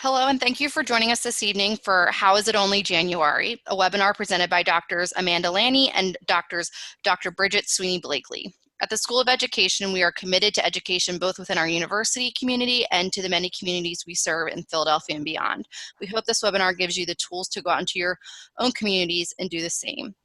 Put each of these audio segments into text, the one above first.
Hello, and thank you for joining us this evening for How Is It Only January, a webinar presented by Doctors Amanda Lanny and Dr. Bridget Sweeney Blakely. At the School of Education, we are committed to education both within our university community and to the many communities we serve in Philadelphia and beyond. We hope this webinar gives you the tools to go out into your own communities and do the same.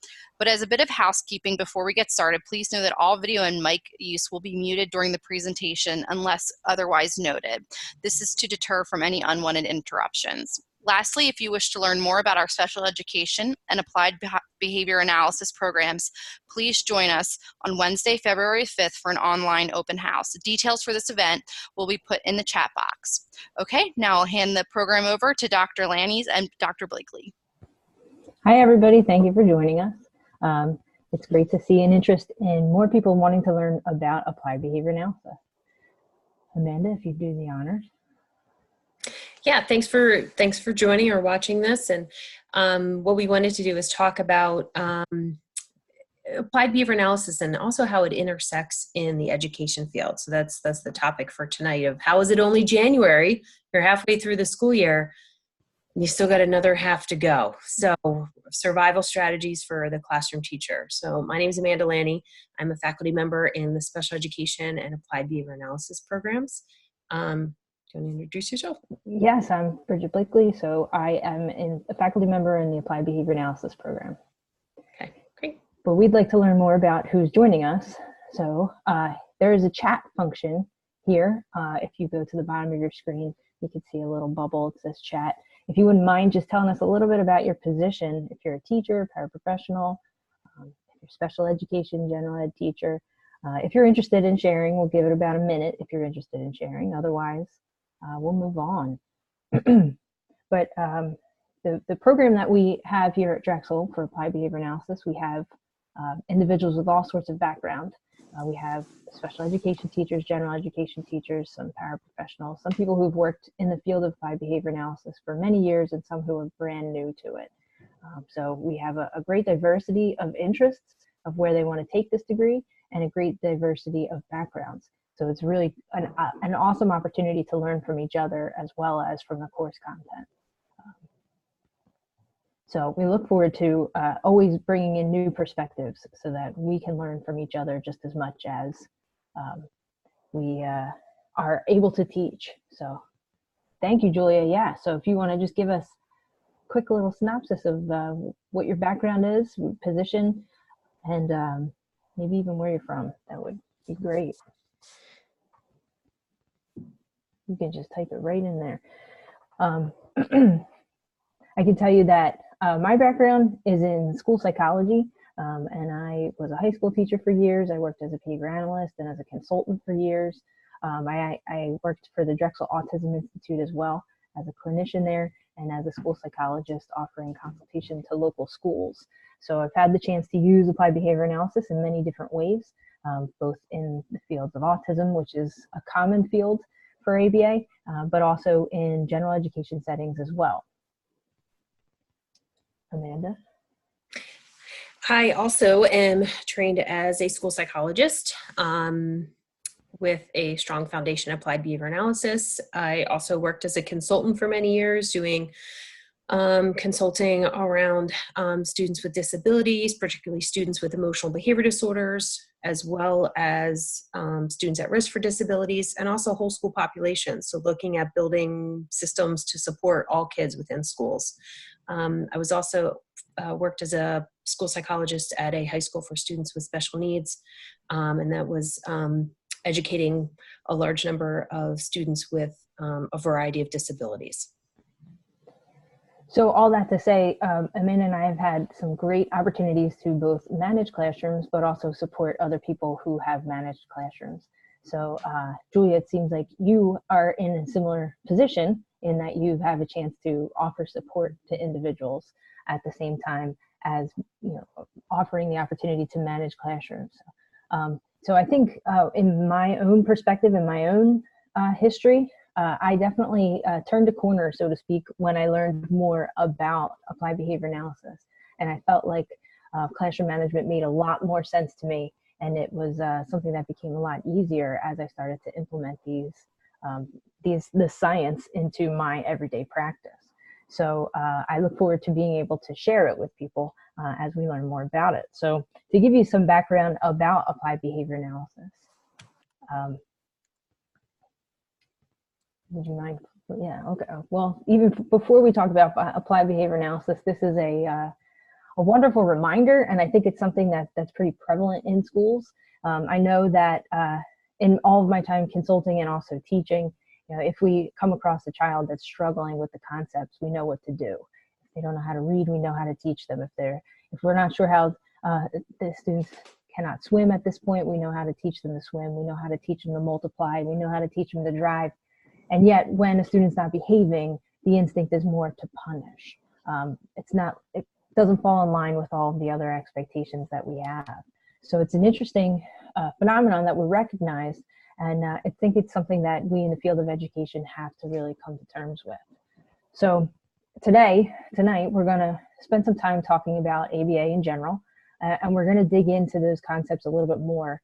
But as a bit of housekeeping before we get started, please know that all video and mic use will be muted during the presentation unless otherwise noted. This is to deter from any unwanted interruptions. Lastly, if you wish to learn more about our special education and applied behavior analysis programs, please join us on Wednesday, February 5th for an online open house. Details for this event will be put in the chat box. Okay, now I'll hand the program over to Dr. Lanny's and Dr. Blakely. Hi, everybody. Thank you for joining us. It's great to see an interest in more people wanting to learn about applied behavior analysis. Amanda, if you do the honors. Yeah, thanks for joining or watching this. And what we wanted to do is talk about applied behavior analysis and also how it intersects in the education field. So that's the topic for tonight of how is it only January? You're halfway through the school year. You still got another half to go. So survival strategies for the classroom teacher. So my name is Amanda Lanny. I'm a faculty member in the special education and applied behavior analysis programs. Do you want to introduce yourself? Yes, I'm Bridget Blakely. So I am a faculty member in the applied behavior analysis program. Okay, great. But we'd like to learn more about who's joining us. So there is a chat function here. If you go to the bottom of your screen, you can see a little bubble. It says chat. If you wouldn't mind just telling us a little bit about your position, if you're a teacher, paraprofessional, if you're special education, general ed teacher. If you're interested in sharing, we'll give it about a minute if you're interested in sharing. Otherwise, we'll move on. But the program that we have here at Drexel for applied behavior analysis, we have individuals with all sorts of background. We have special education teachers, general education teachers, some paraprofessionals, some people who've worked in the field of applied behavior analysis for many years, and some who are brand new to it. So we have a great diversity of interests of where they want to take this degree and a great diversity of backgrounds. So it's really an awesome opportunity to learn from each other as well as from the course content. So we look forward to always bringing in new perspectives so that we can learn from each other just as much as we are able to teach. So thank you, Julia. Yeah, so if you want to just give us a quick little synopsis of what your background is, position, and maybe even where you're from, that would be great. You can just type it right in there. I can tell you that my background is in school psychology, and I was a high school teacher for years. I worked as a behavior analyst and as a consultant for years. I worked for the Drexel Autism Institute as well as a clinician there and as a school psychologist offering consultation to local schools. So I've had the chance to use applied behavior analysis in many different ways, both in the fields of autism, which is a common field for ABA, but also in general education settings as well. Amanda? I also am trained as a school psychologist with a strong foundation in applied behavior analysis. I also worked as a consultant for many years doing consulting around students with disabilities, particularly students with emotional behavior disorders, as well as students at risk for disabilities, and also whole school populations. So looking at building systems to support all kids within schools. I was also worked as a school psychologist at a high school for students with special needs, and that was educating a large number of students with a variety of disabilities. So all that to say, Amanda and I have had some great opportunities to both manage classrooms, but also support other people who have managed classrooms. So Julia, it seems like you are in a similar position in that you have a chance to offer support to individuals at the same time as offering the opportunity to manage classrooms. So I think in my own perspective, in my own history, I definitely turned a corner, so to speak, when I learned more about applied behavior analysis. And I felt like classroom management made a lot more sense to me. And it was something that became a lot easier as I started to implement these the science into my everyday practice. So I look forward to being able to share it with people as we learn more about it. So to give you some background about applied behavior analysis, would you mind? Yeah, okay. Well, even before we talk about applied behavior analysis, this is a wonderful reminder, and I think it's something that's pretty prevalent in schools. I know that in all of my time consulting and also teaching, if we come across a child that's struggling with the concepts, we know what to do. If they don't know how to read, we know how to teach them. If we're not sure how the students cannot swim at this point, we know how to teach them to swim. We know how to teach them to multiply. We know how to teach them to drive. And yet, when a student's not behaving, the instinct is more to punish. It doesn't fall in line with all of the other expectations that we have. So it's an interesting phenomenon that we recognize, and I think it's something that we in the field of education have to really come to terms with. So tonight, we're going to spend some time talking about ABA in general, and we're going to dig into those concepts a little bit more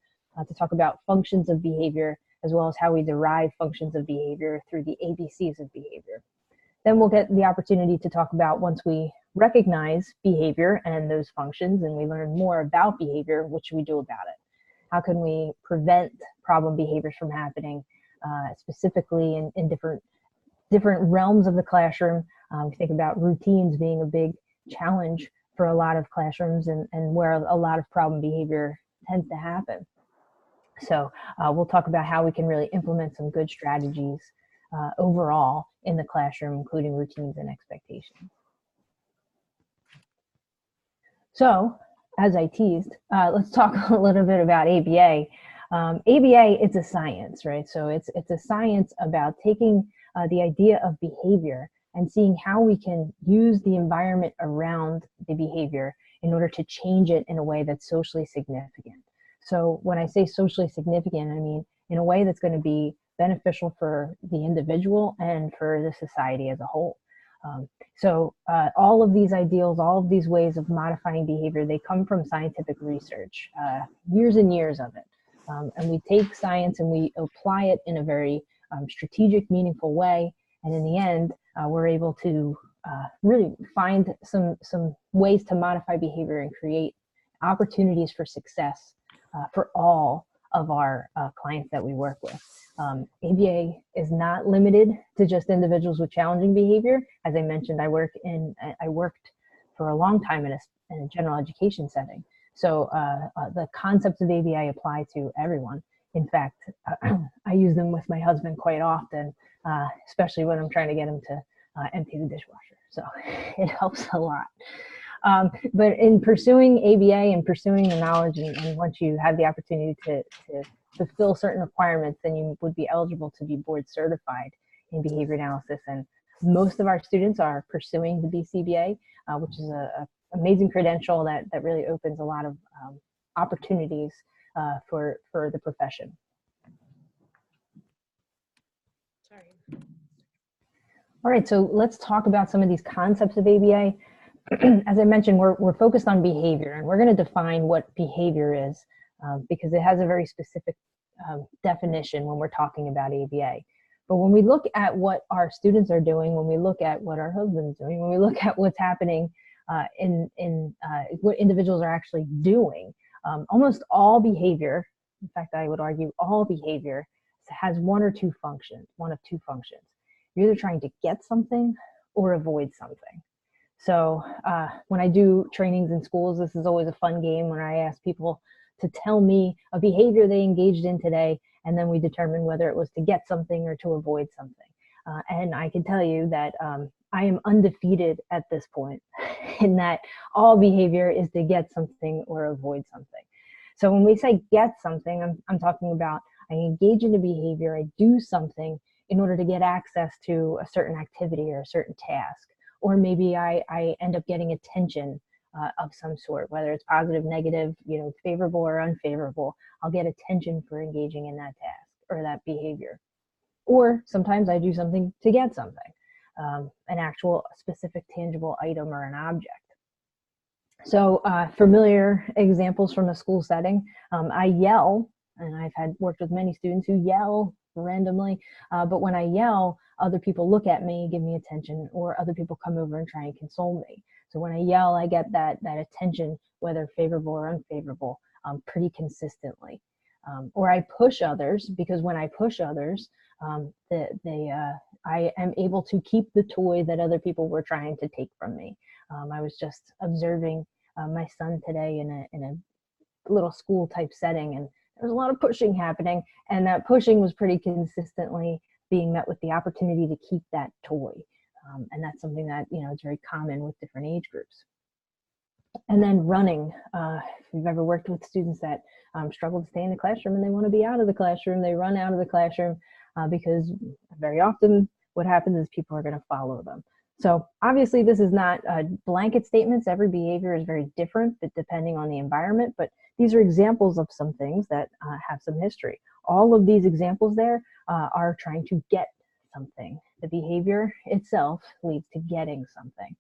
to talk about functions of behavior, as well as how we derive functions of behavior through the ABCs of behavior. Then we'll get the opportunity to talk about, once we recognize behavior and those functions and we learn more about behavior, what should we do about it? How can we prevent problem behaviors from happening, specifically in different realms of the classroom? We think about routines being a big challenge for a lot of classrooms, and where a lot of problem behavior tends to happen. So we'll talk about how we can really implement some good strategies overall in the classroom, including routines and expectations. So, as I teased, let's talk a little bit about ABA. ABA, it's a science, right? So it's a science about taking the idea of behavior and seeing how we can use the environment around the behavior in order to change it in a way that's socially significant. So when I say socially significant, I mean in a way that's going to be beneficial for the individual and for the society as a whole. So all of these ideals, all of these ways of modifying behavior, they come from scientific research, years and years of it. And we take science and we apply it in a very strategic, meaningful way. And in the end, we're able to really find some ways to modify behavior and create opportunities for success for all of our clients that we work with. ABA is not limited to just individuals with challenging behavior. As I mentioned, I worked for a long time in a general education setting. So the concepts of ABA apply to everyone. In fact, I use them with my husband quite often, especially when I'm trying to get him to empty the dishwasher. So it helps a lot. But in pursuing ABA and pursuing the knowledge, and once you have the opportunity to fulfill certain requirements, then you would be eligible to be board certified in behavior analysis. And most of our students are pursuing the BCBA, which is an amazing credential that really opens a lot of opportunities for the profession. Sorry. All right, so let's talk about some of these concepts of ABA. As I mentioned, we're focused on behavior, and we're going to define what behavior is because it has a very specific definition when we're talking about ABA. But when we look at what our students are doing, when we look at what our husband's doing, when we look at what's happening in what individuals are actually doing, almost all behavior, in fact, I would argue all behavior has one of two functions. You're either trying to get something or avoid something. So when I do trainings in schools, this is always a fun game when I ask people to tell me a behavior they engaged in today, and then we determine whether it was to get something or to avoid something. And I can tell you that I am undefeated at this point in that all behavior is to get something or avoid something. So when we say get something, I'm talking about I engage in a behavior, I do something in order to get access to a certain activity or a certain task. Or maybe I end up getting attention of some sort, whether it's positive, negative, favorable or unfavorable. I'll get attention for engaging in that task or that behavior. Or sometimes I do something to get something, an actual specific tangible item or an object. So familiar examples from a school setting, I yell, and I've worked with many students who yell randomly. But when I yell, other people look at me, give me attention, or other people come over and try and console me. So when I yell, I get that attention, whether favorable or unfavorable, pretty consistently. Or I push others, because when I push others, I am able to keep the toy that other people were trying to take from me. I was just observing my son today in a little school type setting, and there was a lot of pushing happening, and that pushing was pretty consistently being met with the opportunity to keep that toy. And that's something that, it's very common with different age groups. And then running. If you've ever worked with students that struggle to stay in the classroom and they want to be out of the classroom, they run out of the classroom because very often what happens is people are going to follow them. So obviously this is not blanket statements. Every behavior is very different, but depending on the environment. But these are examples of some things that have some history. All of these examples there are trying to get something. The behavior itself leads to getting something.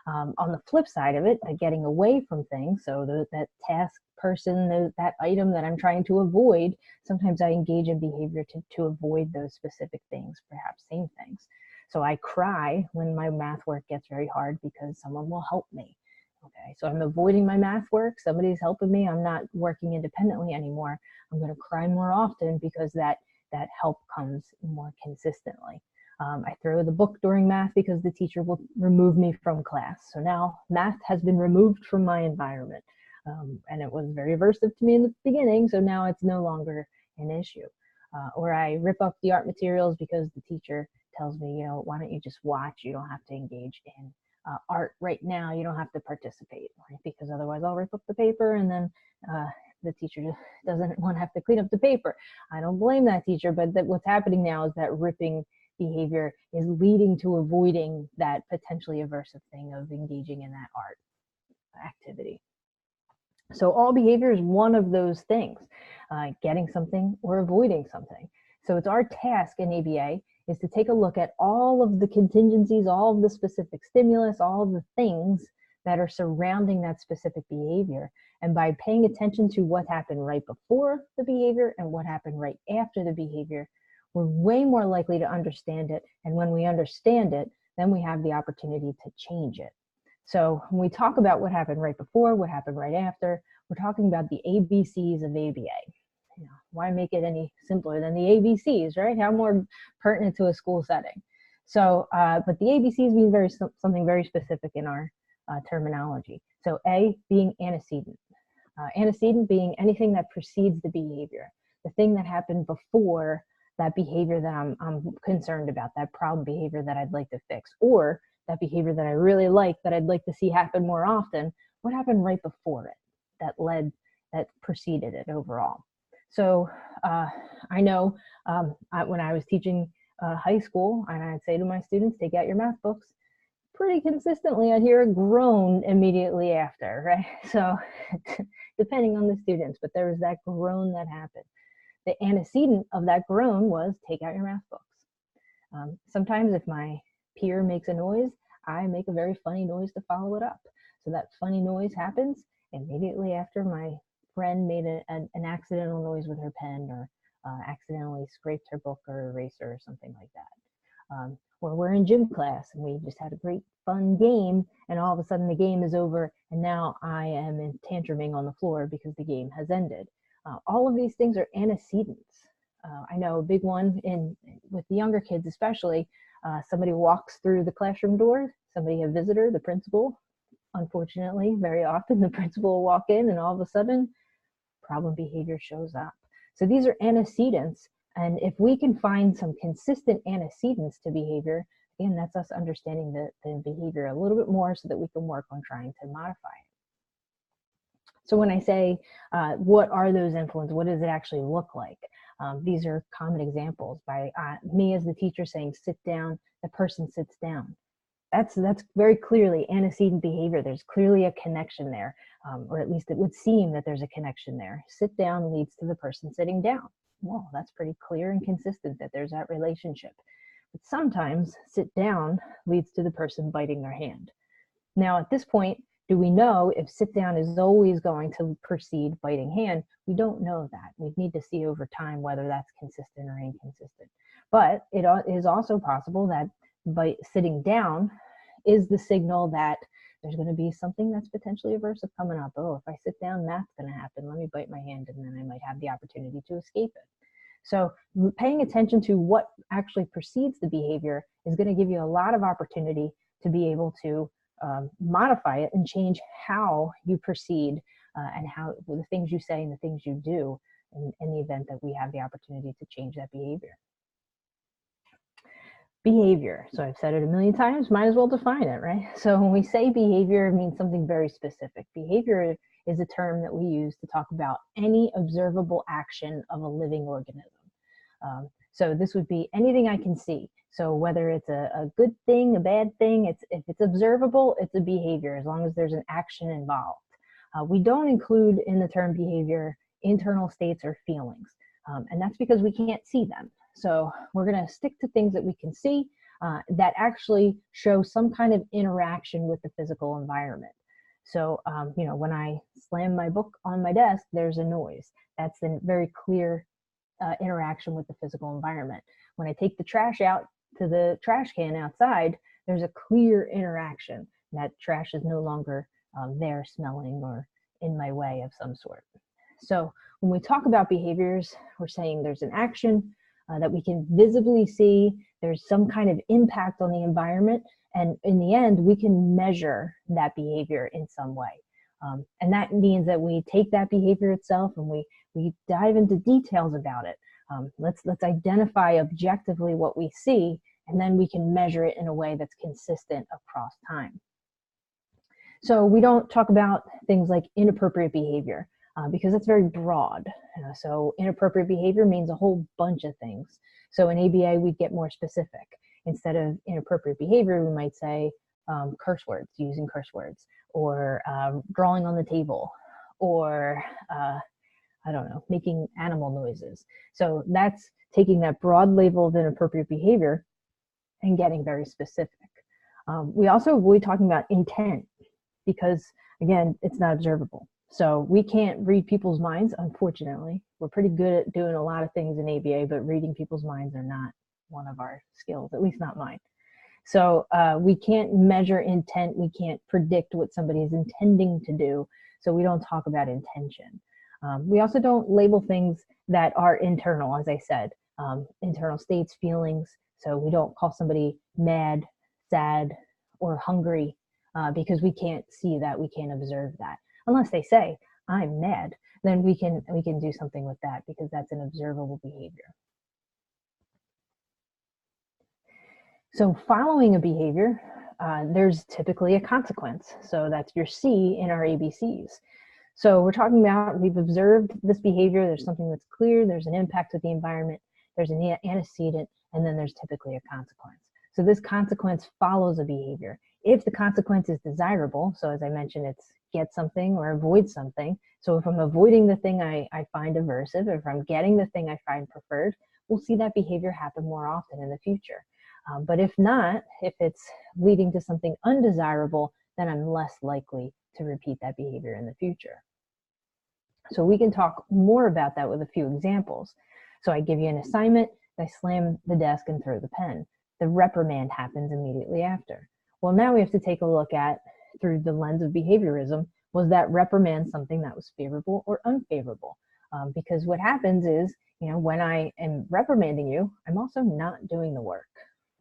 On the flip side of it, getting away from things, so that task, person, that item that I'm trying to avoid, sometimes I engage in behavior to avoid those specific things, perhaps same things. So I cry when my math work gets very hard because someone will help me. Okay, so I'm avoiding my math work, somebody's helping me, I'm not working independently anymore. I'm going to cry more often because that help comes more consistently. I throw the book during math because the teacher will remove me from class. So now math has been removed from my environment. And it was very aversive to me in the beginning, so now it's no longer an issue. Or I rip up the art materials because the teacher tells me, why don't you just watch? You don't have to engage in art right now. You don't have to participate, right? Because otherwise I'll rip up the paper and then the teacher just doesn't want to have to clean up the paper. I don't blame that teacher, but what's happening now is that ripping behavior is leading to avoiding that potentially aversive thing of engaging in that art activity. So all behavior is one of those things, getting something or avoiding something. So it's our task in ABA is to take a look at all of the contingencies, all of the specific stimulus, all of the things that are surrounding that specific behavior. And by paying attention to what happened right before the behavior and what happened right after the behavior, we're way more likely to understand it. And when we understand it, then we have the opportunity to change it. So when we talk about what happened right before, what happened right after, we're talking about the ABCs of ABA. Why make it any simpler than the ABCs, right? How more pertinent to a school setting? So, but the ABCs mean something very specific in our terminology. So A being antecedent. Antecedent being anything that precedes the behavior, the thing that happened before that behavior that I'm concerned about, that problem behavior that I'd like to fix, or that behavior that I really like, that I'd like to see happen more often. What happened right before it that preceded it overall? So I know when I was teaching high school, and I'd say to my students, take out your math books, pretty consistently I'd hear a groan immediately after, right? So depending on the students, but there was that groan that happened. The antecedent of that groan was take out your math books. Sometimes if my peer makes a noise, I make a very funny noise to follow it up. So that funny noise happens immediately after my friend made an accidental noise with her pen, or accidentally scraped her book or eraser or something like that. Or we're in gym class and we just had a great fun game, and all of a sudden the game is over and now I am tantruming on the floor because the game has ended. All of these things are antecedents. I know a big one with the younger kids especially, somebody walks through the classroom door, a visitor, the principal. Unfortunately, very often the principal will walk in and all of a sudden problem behavior shows up. So these are antecedents, and if we can find some consistent antecedents to behavior, again, that's us understanding the behavior a little bit more so that we can work on trying to modify it. So when I say, what are those influences, what does it actually look like? These are common examples by me as the teacher saying, sit down, the person sits down. That's very clearly antecedent behavior. There's clearly a connection there, or at least it would seem that there's a connection there. Sit down leads to the person sitting down. Well, that's pretty clear and consistent that there's that relationship. But sometimes sit down leads to the person biting their hand. Now, at this point, Do we know if sit down is always going to precede biting hand? We don't know that. We need to see over time whether that's consistent or inconsistent. But it is also possible that sitting down is the signal that there's going to be something that's potentially aversive coming up. Oh, if I sit down, that's going to happen. Let me bite my hand, and then I might have the opportunity to escape it. So paying attention to what actually precedes the behavior is going to give you a lot of opportunity to be able to modify it and change how you proceed and how the things you say and the things you do in the event that we have the opportunity to change that behavior. Behavior. So I've said it a million times, might as well define it, right? So when we say behavior, it means something very specific. Behavior is a term that we use to talk about any observable action of a living organism. So this would be anything I can see. So whether it's a good thing, a bad thing, if it's observable, it's a behavior as long as there's an action involved. We don't include in the term behavior internal states or feelings, and that's because we can't see them. So we're going to stick to things that we can see that actually show some kind of interaction with the physical environment. So, when I slam my book on my desk, there's a noise. That's a very clear interaction with the physical environment. When I take the trash out to the trash can outside, there's a clear interaction. That trash is no longer there smelling or in my way of some sort. So when we talk about behaviors, we're saying there's an action that we can visibly see, there's some kind of impact on the environment, and in the end, we can measure that behavior in some way. And that means that we take that behavior itself and we dive into details about it. Let's identify objectively what we see, and then we can measure it in a way that's consistent across time. So we don't talk about things like inappropriate behavior because it's very broad. So inappropriate behavior means a whole bunch of things. So in ABA, we get more specific. Instead of inappropriate behavior, we might say curse words, using curse words, or drawing on the table, or I don't know, making animal noises. So that's taking that broad label of inappropriate behavior and getting very specific. We also avoid talking about intent because, again, it's not observable. So we can't read people's minds, unfortunately. We're pretty good at doing a lot of things in ABA, but reading people's minds are not one of our skills, at least not mine. So we can't measure intent. We can't predict what somebody is intending to do. So we don't talk about intention. We also don't label things that are internal, as I said, internal states, feelings. So we don't call somebody mad, sad, or hungry because we can't see that, we can't observe that. Unless they say, I'm mad, then we can do something with that because that's an observable behavior. So following a behavior, there's typically a consequence. So that's your C in our ABCs. So we're talking about, we've observed this behavior, there's something that's clear, there's an impact with the environment, there's an antecedent, and then there's typically a consequence. So this consequence follows a behavior. If the consequence is desirable, so as I mentioned, it's get something or avoid something. So if I'm avoiding the thing I find aversive, or if I'm getting the thing I find preferred, we'll see that behavior happen more often in the future. But if not, if it's leading to something undesirable, then I'm less likely to repeat that behavior in the future. So we can talk more about that with a few examples. So I give you an assignment, I slam the desk and throw the pen. The reprimand happens immediately after. Well, now we have to take a look at, through the lens of behaviorism, was that reprimand something that was favorable or unfavorable? Because what happens is, when I am reprimanding you, I'm also not doing the work,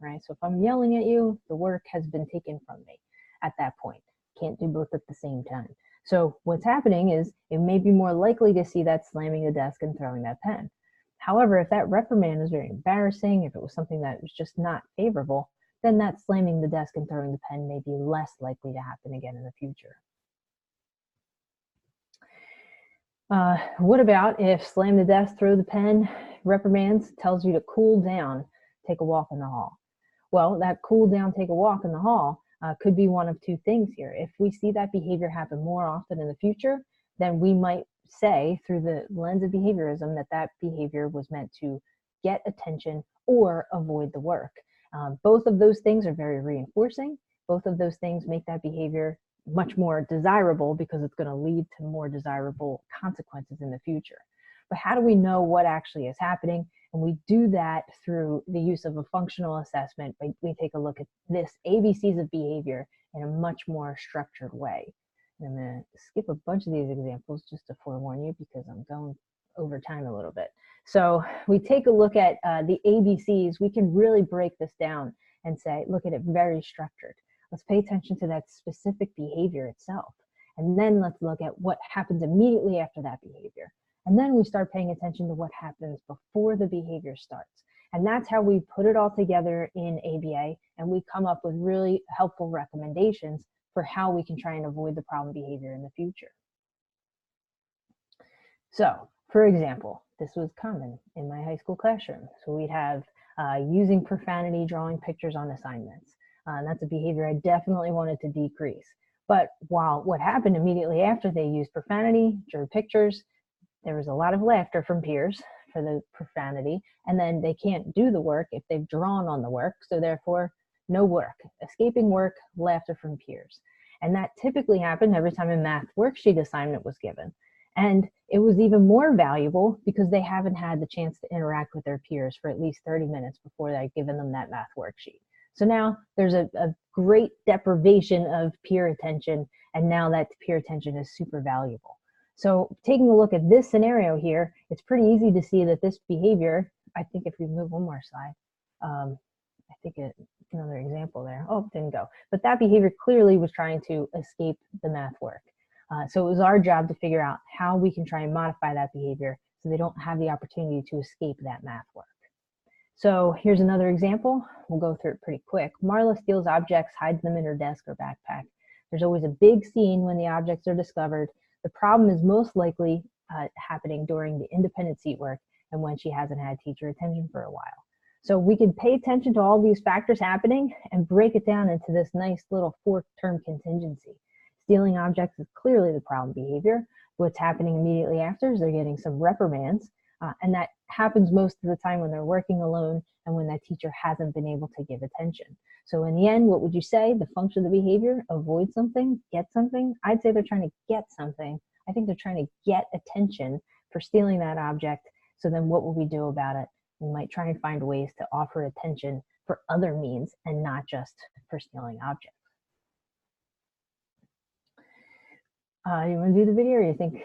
right? So if I'm yelling at you, the work has been taken from me at that point. Can't do both at the same time. So what's happening is it may be more likely to see that slamming the desk and throwing that pen. However, if that reprimand is very embarrassing, if it was something that was just not favorable, then that slamming the desk and throwing the pen may be less likely to happen again in the future. What about if slam the desk, throw the pen, reprimands tells you to cool down, take a walk in the hall? Well, that cool down, take a walk in the hall could be one of two things here. If we see that behavior happen more often in the future, then we might say, through the lens of behaviorism, that that behavior was meant to get attention or avoid the work. Both of those things are very reinforcing. Both of those things make that behavior much more desirable because it's going to lead to more desirable consequences in the future. But how do we know what actually is happening? And we do that through the use of a functional assessment. We take a look at this ABCs of behavior in a much more structured way. And I'm going to skip a bunch of these examples just to forewarn you because I'm going over time a little bit. So we take a look at the ABCs. We can really break this down and say, look at it very structured. Let's pay attention to that specific behavior itself. And then let's look at what happens immediately after that behavior. And then we start paying attention to what happens before the behavior starts. And that's how we put it all together in ABA, and we come up with really helpful recommendations for how we can try and avoid the problem behavior in the future. So, for example, this was common in my high school classroom. So we'd have using profanity, drawing pictures on assignments. And that's a behavior I definitely wanted to decrease. But while what happened immediately after they used profanity, drew pictures, there was a lot of laughter from peers for the profanity, and then they can't do the work if they've drawn on the work, so therefore no work. Escaping work, laughter from peers. And that typically happened every time a math worksheet assignment was given. And it was even more valuable because they haven't had the chance to interact with their peers for at least 30 minutes before they've given them that math worksheet. So now there's a great deprivation of peer attention, and now that peer attention is super valuable. So taking a look at this scenario here, it's pretty easy to see that this behavior, I think if we move one more slide, I think another example there. Oh, didn't go. But that behavior clearly was trying to escape the math work. So it was our job to figure out how we can try and modify that behavior so they don't have the opportunity to escape that math work. So here's another example. We'll go through it pretty quick. Marla steals objects, hides them in her desk or backpack. There's always a big scene when the objects are discovered. The problem is most likely happening during the independent seat work and when she hasn't had teacher attention for a while. So we can pay attention to all these factors happening and break it down into this nice little four-term contingency. Stealing objects is clearly the problem behavior. What's happening immediately after is they're getting some reprimands, and that happens most of the time when they're working alone and when that teacher hasn't been able to give attention. So in the end, what would you say? The function of the behavior, avoid something, get something? I'd say they're trying to get something. I think they're trying to get attention for stealing that object. So then what will we do about it? We might try and find ways to offer attention for other means and not just for stealing objects. You want to do the video or you think?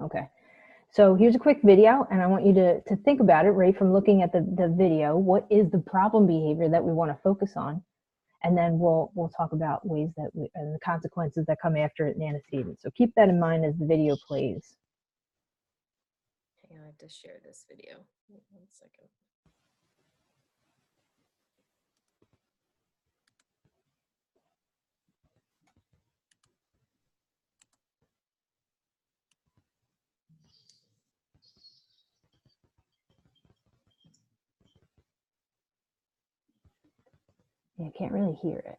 Okay. So here's a quick video, and I want you to think about it right from looking at the video. What is the problem behavior that we want to focus on? And then we'll talk about ways that and the consequences that come after it in antecedent. So keep that in mind as the video plays. Hang on, I have to share this video. 1 second. You can't really hear it.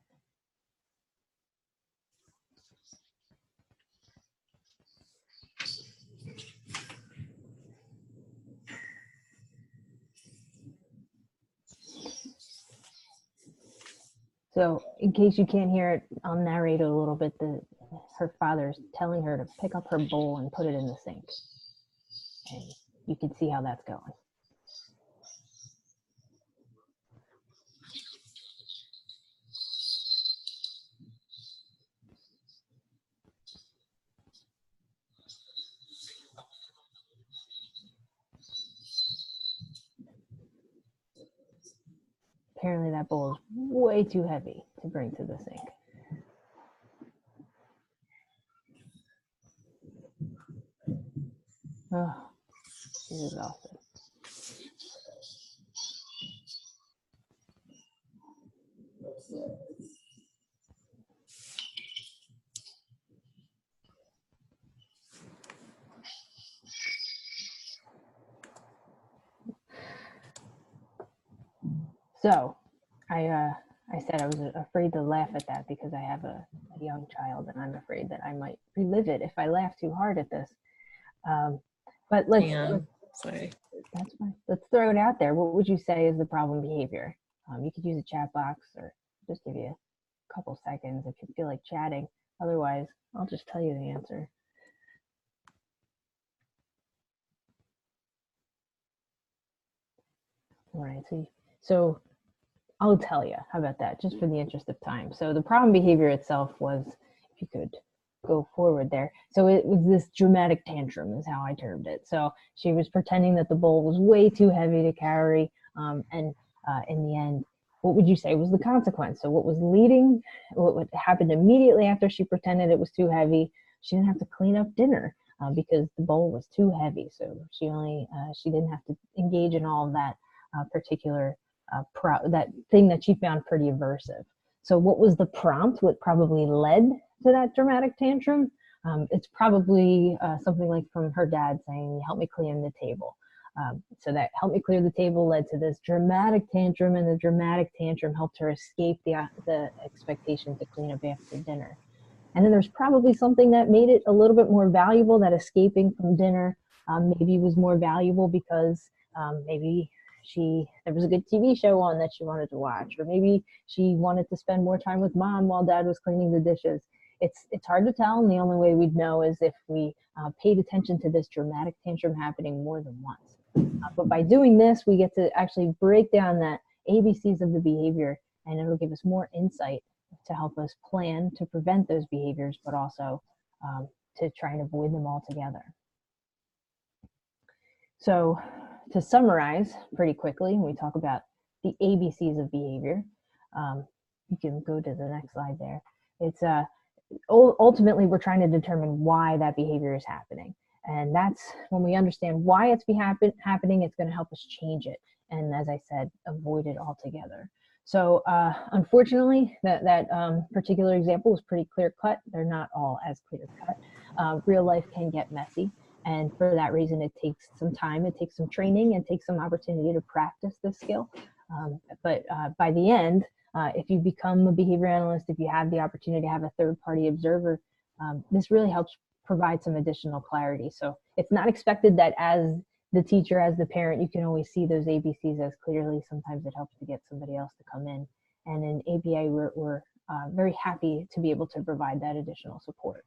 So in case you can't hear it, I'll narrate it a little bit. Her father's telling her to pick up her bowl and put it in the sink. And you can see how that's going. Apparently that bowl is way too heavy to bring to the sink. Oh, she's exhausted. So I said I was afraid to laugh at that because I have a young child and I'm afraid that I might relive it if I laugh too hard at this. But Sorry. That's fine. Let's throw it out there. What would you say is the problem behavior? You could use a chat box or just give you a a couple seconds if you feel like chatting. Otherwise, I'll just tell you the answer. All right, so I'll tell you. How about that? Just for the interest of time. So the problem behavior itself was, if you could go forward there. So it was this dramatic tantrum is how I termed it. So she was pretending that the bowl was way too heavy to carry. And in the end, what would you say was the consequence? So what happened immediately after she pretended it was too heavy, she didn't have to clean up dinner because the bowl was too heavy. So she didn't have to engage in all of that particular that thing that she found pretty aversive. So what was the prompt? What probably led to that dramatic tantrum? It's probably something like from her dad saying, help me clean the table. So that help me clear the table led to this dramatic tantrum, and the dramatic tantrum helped her escape the expectation to clean up after dinner. And then there's probably something that made it a little bit more valuable, that escaping from dinner maybe was more valuable because maybe there was a good TV show on that she wanted to watch, or maybe she wanted to spend more time with mom while dad was cleaning the dishes. It's hard to tell, and the only way we'd know is if we paid attention to this dramatic tantrum happening more than once. But by doing this, we get to actually break down that ABCs of the behavior, and it'll give us more insight to help us plan to prevent those behaviors, but also to try and avoid them altogether. So to summarize pretty quickly, when we talk about the ABCs of behavior, you can go to the next slide there. It's ultimately, we're trying to determine why that behavior is happening. And that's when we understand why it's happening, it's going to help us change it. And as I said, avoid it altogether. So unfortunately, that particular example was pretty clear cut. They're not all as clear cut. Real life can get messy. And for that reason, it takes some time, it takes some training, and takes some opportunity to practice this skill. But by the end, if you become a behavior analyst, if you have the opportunity to have a third-party observer, this really helps provide some additional clarity. So it's not expected that as the teacher, as the parent, you can always see those ABCs as clearly. Sometimes it helps to get somebody else to come in. And in ABA, we're very happy to be able to provide that additional support.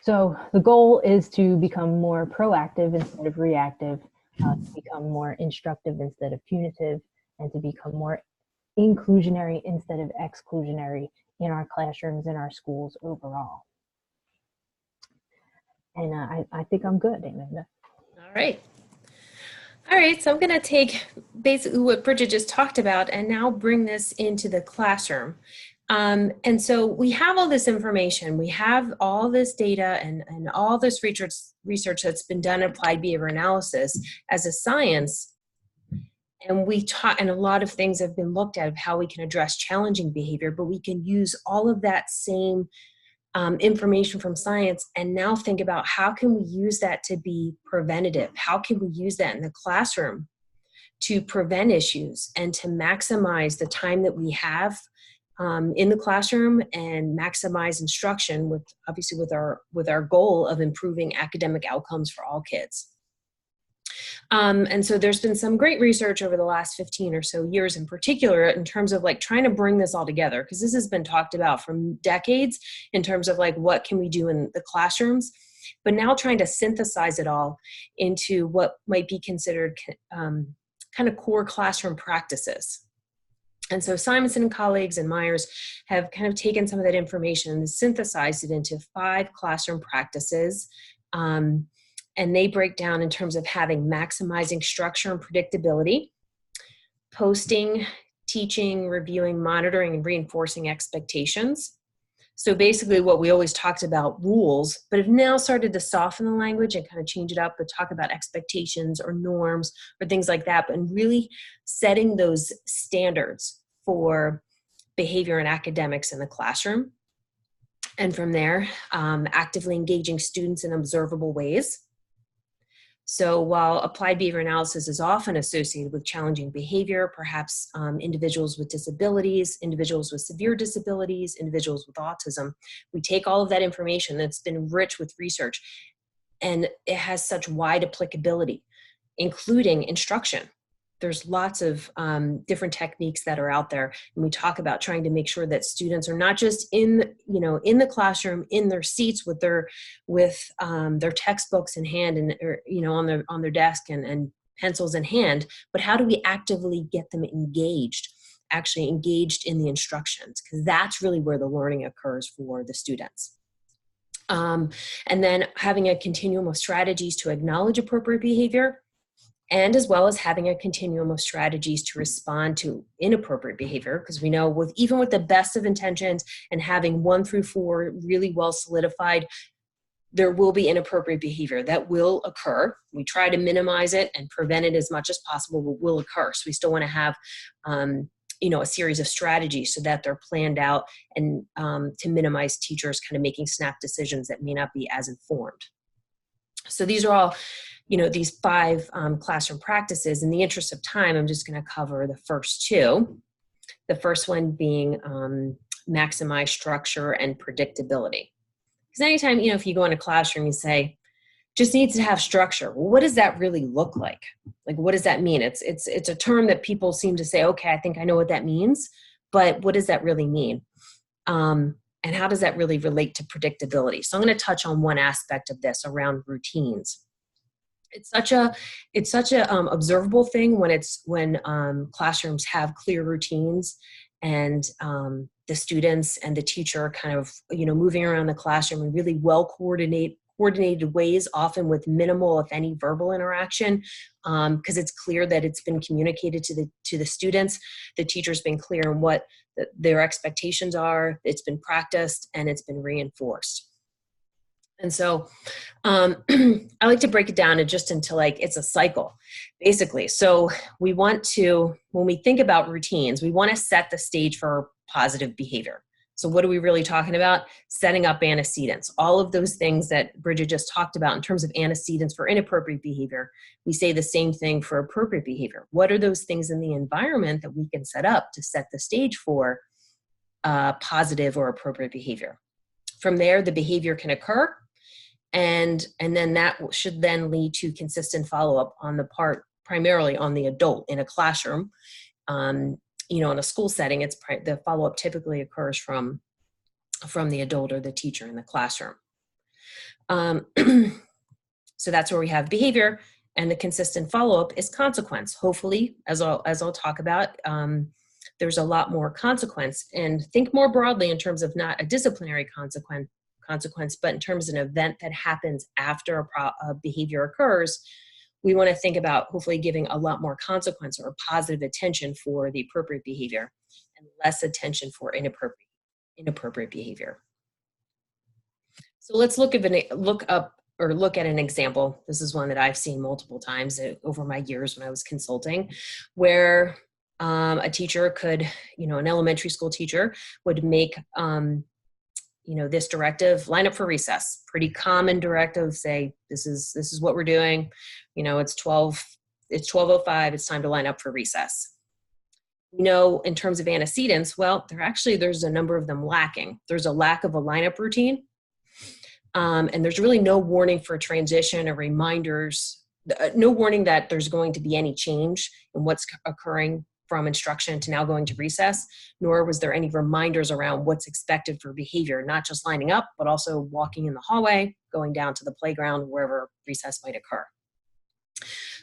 So the goal is to become more proactive instead of reactive, to become more instructive instead of punitive, and to become more inclusionary instead of exclusionary in our classrooms, in our schools overall. And I think I'm good, Amanda. All right. All right, so I'm going to take basically what Bridget just talked about and now bring this into the classroom. And so we have all this information, we have all this data and all this research that's been done in applied behavior analysis as a science. And we taught, and a lot of things have been looked at of how we can address challenging behavior, but we can use all of that same information from science and now think about how can we use that to be preventative? How can we use that in the classroom to prevent issues and to maximize the time that we have in the classroom and maximize instruction with obviously with our goal of improving academic outcomes for all kids. And so there's been some great research over the last 15 or so years in particular in terms of like trying to bring this all together, because this has been talked about for decades in terms of like what can we do in the classrooms, but now trying to synthesize it all into what might be considered kind of core classroom practices. And so Simonson and colleagues and Myers have kind of taken some of that information and synthesized it into 5 classroom practices. And they break down in terms of having maximizing structure and predictability, posting, teaching, reviewing, monitoring, and reinforcing expectations. So basically what we always talked about rules, but have now started to soften the language and kind of change it up, but talk about expectations or norms or things like that, but really setting those standards for behavior and academics in the classroom. And from there, actively engaging students in observable ways. So while applied behavior analysis is often associated with challenging behavior, perhaps individuals with disabilities, individuals with severe disabilities, individuals with autism, we take all of that information that's been rich with research and it has such wide applicability, including instruction. there's lots of different techniques that are out there, and we talk about trying to make sure that students are not just in the classroom, in their seats with their textbooks in hand and on their desk and pencils in hand, but how do we actively get them actually engaged in the instructions, because that's really where the learning occurs for the students. And then having a continuum of strategies to acknowledge appropriate behavior, and as well as having a continuum of strategies to respond to inappropriate behavior, because we know even with the best of intentions and having 1 through 4 really well solidified, there will be inappropriate behavior that will occur. We try to minimize it and prevent it as much as possible, but will occur. So we still want to have a series of strategies so that they're planned out and to minimize teachers kind of making snap decisions that may not be as informed. So these are all these 5 classroom practices. In the interest of time, I'm just going to cover the first 2. The first one being maximize structure and predictability. Because anytime, if you go in a classroom, you say, just needs to have structure. Well, what does that really look like? Like, what does that mean? It's a term that people seem to say, okay, I think I know what that means, but what does that really mean? And how does that really relate to predictability? So I'm going to touch on one aspect of this around routines. It's such a observable thing when classrooms have clear routines and the students and the teacher kind of moving around the classroom in really well coordinated ways, often with minimal, if any, verbal interaction, because it's clear that it's been communicated to the students. The teacher's been clear on what their expectations are. It's been practiced and it's been reinforced. And so I like to break it down into it's a cycle, basically. So we want to, when we think about routines, we want to set the stage for positive behavior. So what are we really talking about? Setting up antecedents. All of those things that Bridget just talked about in terms of antecedents for inappropriate behavior, we say the same thing for appropriate behavior. What are those things in the environment that we can set up to set the stage for positive or appropriate behavior? From there, the behavior can occur. And then that should then lead to consistent follow-up on the part, primarily on the adult in a classroom. In a school setting, the follow-up typically occurs from the adult or the teacher in the classroom. So that's where we have behavior, and the consistent follow-up is consequence. Hopefully, as I'll talk about, there's a lot more consequence, and think more broadly in terms of not a disciplinary consequence, but in terms of an event that happens after a behavior occurs. We want to think about hopefully giving a lot more consequence or positive attention for the appropriate behavior and less attention for inappropriate behavior. So let's look at an example. This is one that I've seen multiple times over my years when I was consulting, where a teacher could, an elementary school teacher would make this directive, line up for recess. Pretty common directive, say, this is what we're doing. It's 12:05, it's time to line up for recess. In terms of antecedents, well, there's a number of them lacking. There's a lack of a lineup routine. And there's really no warning for transition or reminders, no warning that there's going to be any change in what's occurring from instruction to now going to recess, nor was there any reminders around what's expected for behavior, not just lining up, but also walking in the hallway, going down to the playground, wherever recess might occur.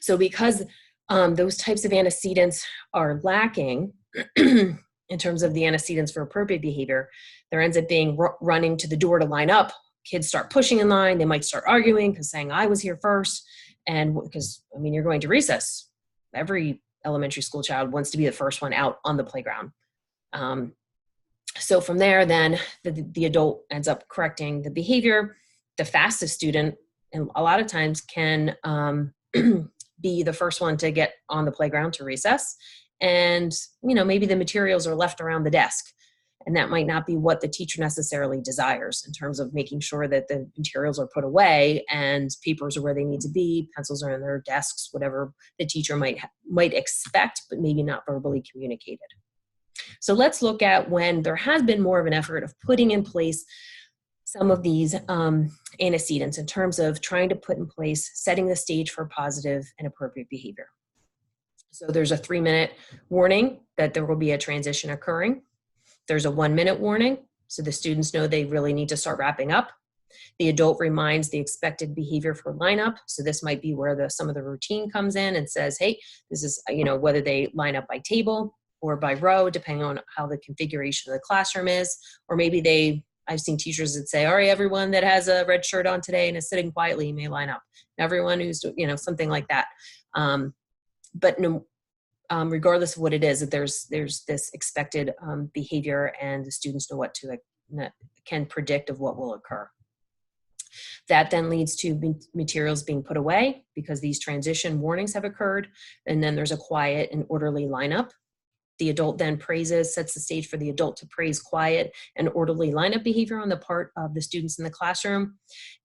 So because those types of antecedents are lacking in terms of the antecedents for appropriate behavior, there ends up being running to the door to line up. Kids start pushing in line. They might start arguing because saying, I was here first. And because, you're going to recess. Every elementary school child wants to be the first one out on the playground. So from there, then the adult ends up correcting the behavior. The fastest student, and a lot of times, can be the first one to get on the playground to recess. And, maybe the materials are left around the desk. And that might not be what the teacher necessarily desires in terms of making sure that the materials are put away and papers are where they need to be, pencils are in their desks, whatever the teacher might expect, but maybe not verbally communicated. So let's look at when there has been more of an effort of putting in place some of these antecedents in terms of trying to put in place, setting the stage for positive and appropriate behavior. So there's a 3-minute warning that there will be a transition occurring. There's a 1-minute warning, so the students know they really need to start wrapping up. The adult reminds the expected behavior for lineup. So this might be where some of the routine comes in and says, hey, this is, whether they line up by table or by row, depending on how the configuration of the classroom is, or maybe I've seen teachers that say, all right, everyone that has a red shirt on today and is sitting quietly may line up. Everyone who's, something like that. But no, regardless of what it is, that there's this expected behavior, and the students know what to can predict of what will occur. That then leads to materials being put away because these transition warnings have occurred, and then there's a quiet and orderly lineup. The adult then sets the stage for the adult to praise quiet and orderly lineup behavior on the part of the students in the classroom.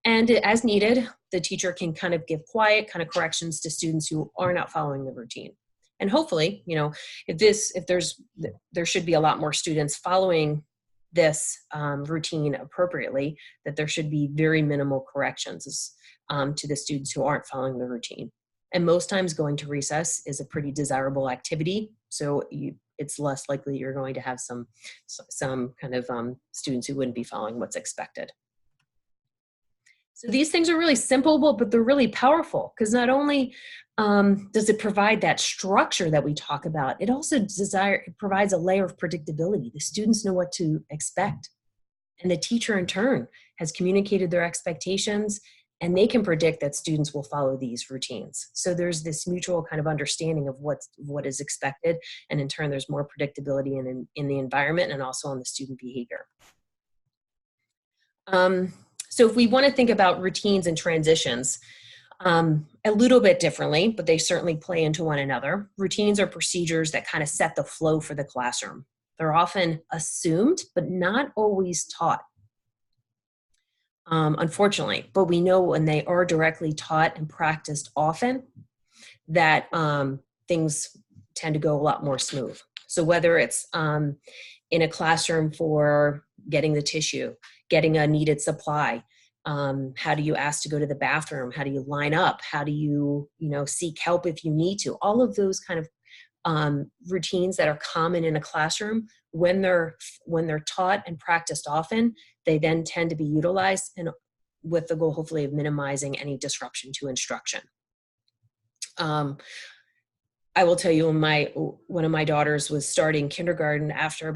And as needed, the teacher can kind of give quiet kind of corrections to students who are not following the routine. And hopefully, there should be a lot more students following this routine appropriately, that there should be very minimal corrections to the students who aren't following the routine. And most times going to recess is a pretty desirable activity. So it's less likely you're going to have some kind of students who wouldn't be following what's expected. So these things are really simple, but they're really powerful, because not only does it provide that structure that we talk about, it also provides a layer of predictability. The students know what to expect, and the teacher in turn has communicated their expectations, and they can predict that students will follow these routines. So there's this mutual kind of understanding of what is expected, and in turn there's more predictability in the environment and also on the student behavior. So if we want to think about routines and transitions a little bit differently, but they certainly play into one another. Routines are procedures that kind of set the flow for the classroom. They're often assumed, but not always taught, unfortunately. But we know when they are directly taught and practiced often, that things tend to go a lot more smooth. So whether it's in a classroom for getting the tissue, getting a needed supply, how do you ask to go to the bathroom? How do you line up? How do you, seek help if you need to? All of those kind of routines that are common in a classroom, when they're taught and practiced often, they then tend to be utilized, and with the goal, hopefully, of minimizing any disruption to instruction. I will tell you, one of my daughters was starting kindergarten after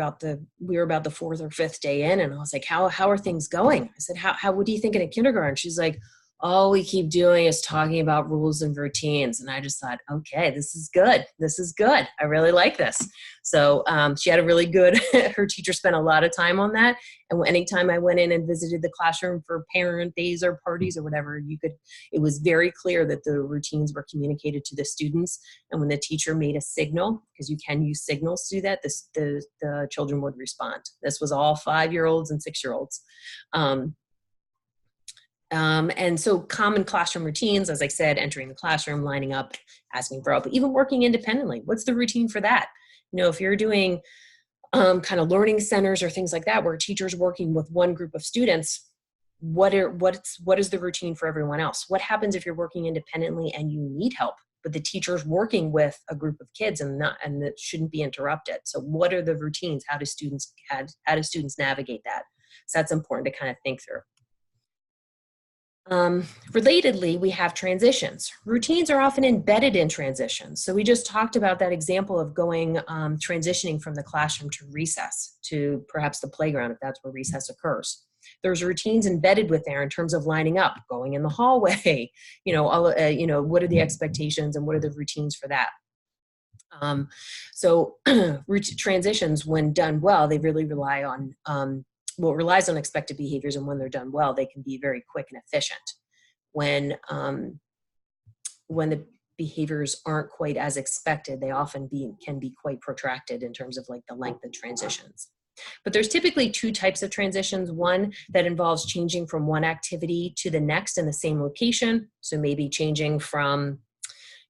we were about the 4th or 5th day in, and I was like, how are things going? I said, what do you think in a kindergarten? She's like, all we keep doing is talking about rules and routines. And I just thought, okay, this is good. This is good. I really like this. So she had a really good, her teacher spent a lot of time on that. And anytime I went in and visited the classroom for parent days or parties or whatever, it was very clear that the routines were communicated to the students. And when the teacher made a signal, because you can use signals to do that, the children would respond. This was all 5-year-olds and 6-year-olds. And so common classroom routines, as I said, entering the classroom, lining up, asking for help, even working independently. What's the routine for that? If you're doing kind of learning centers or things like that, where a teacher's working with one group of students, what is the routine for everyone else? What happens if you're working independently and you need help, but the teacher's working with a group of kids and that shouldn't be interrupted? So what are the routines? How do students navigate that? So that's important to kind of think through. Relatedly, we have transitions. Routines are often embedded in transitions. So we just talked about that example of transitioning from the classroom to recess, to perhaps the playground, if that's where recess occurs. There's routines embedded with there in terms of lining up, going in the hallway, what are the expectations and what are the routines for that? So transitions, when done well, they really rely on relies on expected behaviors, and when they're done well, they can be very quick and efficient. When the behaviors aren't quite as expected, they often can be quite protracted in terms of like the length of transitions. But there's typically 2 types of transitions. One that involves changing from one activity to the next in the same location. So maybe changing from,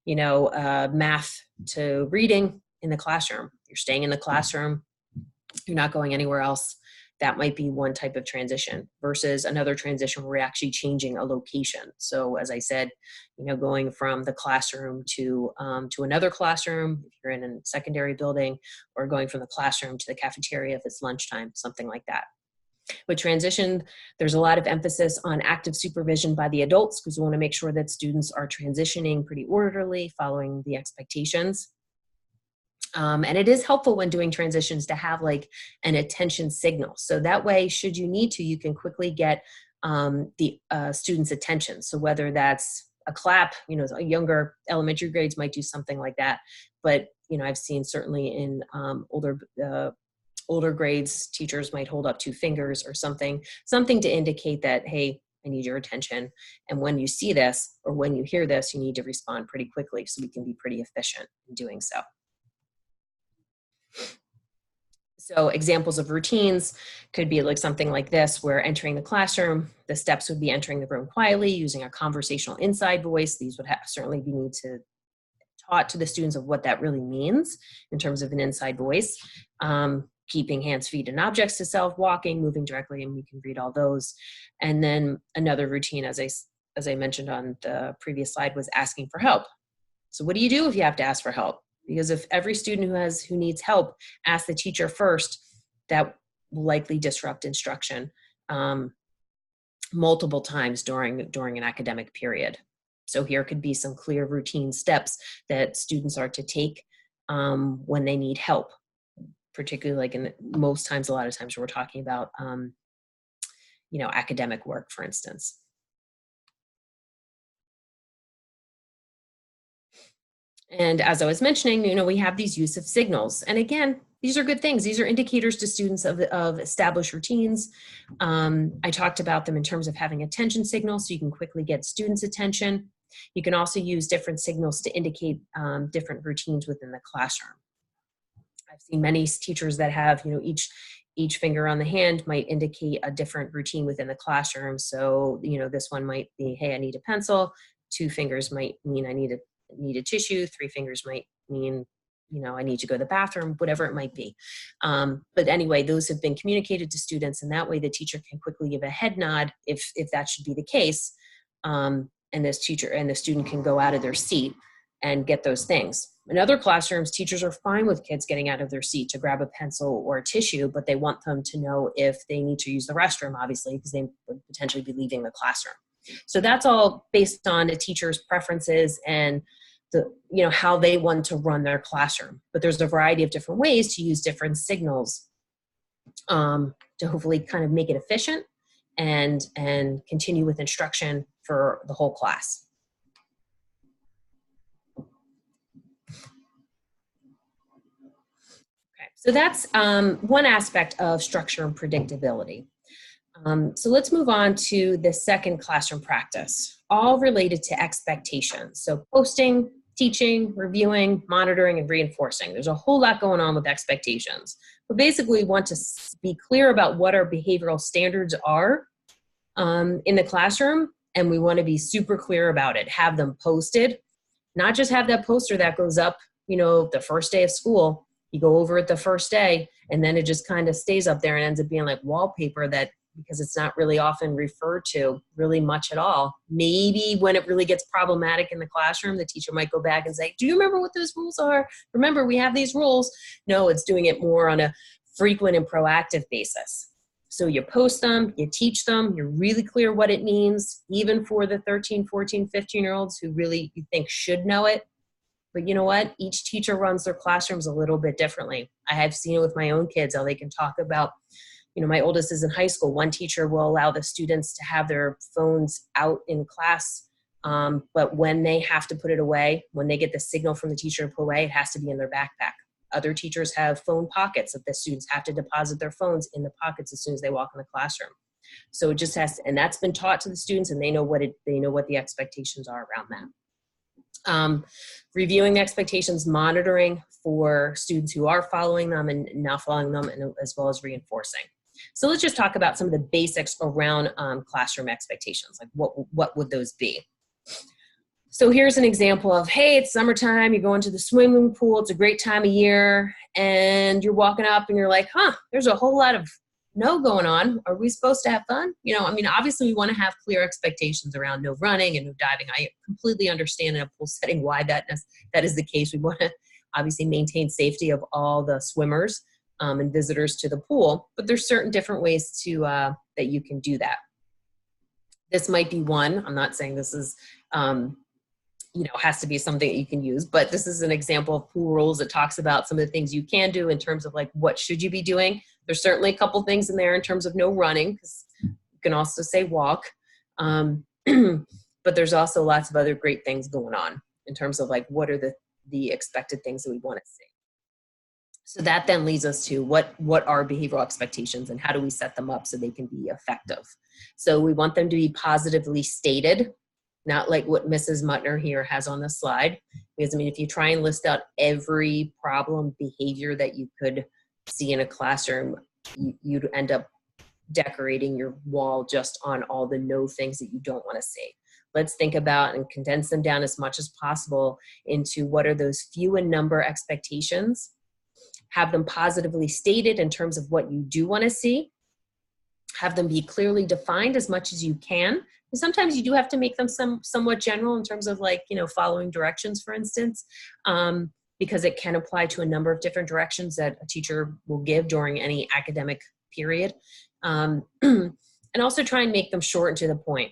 math to reading in the classroom. You're staying in the classroom. You're not going anywhere else. That might be one type of transition versus another transition where we're actually changing a location. So as I said, going from the classroom to another classroom if you're in a secondary building, or going from the classroom to the cafeteria if it's lunchtime, something like that. With transition, there's a lot of emphasis on active supervision by the adults because we want to make sure that students are transitioning pretty orderly, following the expectations. And it is helpful when doing transitions to have like an attention signal. So that way, should you need to, you can quickly get the student's attention. So whether that's a clap, younger elementary grades might do something like that. But, I've seen certainly in older grades, teachers might hold up 2 fingers or something to indicate that, hey, I need your attention. And when you see this or when you hear this, you need to respond pretty quickly so we can be pretty efficient in doing so. So examples of routines could be like something like this, where entering the classroom, the steps would be entering the room quietly, using a conversational inside voice. These would certainly be taught to the students of what that really means in terms of an inside voice. Keeping hands, feet, and objects to self, walking, moving directly, and we can read all those. And then another routine, as I mentioned on the previous slide, was asking for help. So what do you do if you have to ask for help? Because if every student who needs help asks the teacher first, that will likely disrupt instruction multiple times during an academic period. So here could be some clear routine steps that students are to take when they need help, particularly like a lot of times we're talking about, academic work, for instance. And as I was mentioning, we have these use of signals. And again, these are good things. These are indicators to students of established routines. I talked about them in terms of having attention signals, so you can quickly get students' attention. You can also use different signals to indicate different routines within the classroom. I've seen many teachers that have, each finger on the hand might indicate a different routine within the classroom. So, this one might be, hey, I need a pencil. 2 fingers might mean I need a tissue. 3 fingers might mean, I need to go to the bathroom, whatever it might be. But anyway, those have been communicated to students, and that way the teacher can quickly give a head nod if that should be the case. And this teacher and the student can go out of their seat and get those things. In other classrooms, teachers are fine with kids getting out of their seat to grab a pencil or a tissue, but they want them to know if they need to use the restroom, obviously, because they would potentially be leaving the classroom. So that's all based on a teacher's preferences and how they want to run their classroom. But there's a variety of different ways to use different signals to hopefully kind of make it efficient and continue with instruction for the whole class. So that's one aspect of structure and predictability. So let's move on to the second classroom practice, all related to expectations. So posting, teaching, reviewing, monitoring, and reinforcing. There's a whole lot going on with expectations. But basically, we want to be clear about what our behavioral standards are in the classroom, and we want to be super clear about it. Have them posted, not just have that poster that goes up, the first day of school. You go over it the first day, and then it just kind of stays up there and ends up being like wallpaper because it's not really often referred to really much at all. Maybe when it really gets problematic in the classroom, the teacher might go back and say, do you remember what those rules are? Remember, we have these rules. No, it's doing it more on a frequent and proactive basis. So you post them, you teach them, you're really clear what it means, even for the 13, 14, 15-year-olds who really you think should know it. But you know what? Each teacher runs their classrooms a little bit differently. I have seen it with my own kids, how they can talk about, my oldest is in high school. One teacher will allow the students to have their phones out in class, but when they have to put it away, when they get the signal from the teacher to put away, it has to be in their backpack. Other teachers have phone pockets that the students have to deposit their phones in the pockets as soon as they walk in the classroom. So it just has, and that's been taught to the students, and they know what the expectations are around that. Reviewing the expectations, monitoring for students who are following them and not following them, and as well as reinforcing. So let's just talk about some of the basics around classroom expectations. Like what would those be? So here's an example of, hey, it's summertime, you're going to the swimming pool, it's a great time of year, and you're walking up and you're like, there's a whole lot of, know going on? Are we supposed to have fun? You know, I mean, obviously we want to have clear expectations around no running and no diving. I completely understand in a pool setting why that is the case. We want to obviously maintain safety of all the swimmers and visitors to the pool, but there's certain different ways to that you can do that. This might be one. I'm not saying this is has to be something that you can use, but this is an example of pool rules that talks about some of the things you can do in terms of like what should you be doing. There's certainly a couple things in there in terms of no running, because you can also say walk, but there's also lots of other great things going on in terms of like what are the expected things that we want to see. So that then leads us to what are behavioral expectations and how do we set them up so they can be effective. So we want them to be positively stated, not like what Mrs. Mutner here has on the slide. Because I mean, if you try and list out every problem behavior that you could see in a classroom, you'd end up decorating your wall just on all the no things that you don't want to see. Let's think about and condense them down as much as possible into what are those few in number expectations. Have them positively stated in terms of what you do want to see. Have them be clearly defined as much as you can. And sometimes you do have to make them somewhat general in terms of like, following directions, for instance, because it can apply to a number of different directions that a teacher will give during any academic period. And also try and make them short and to the point.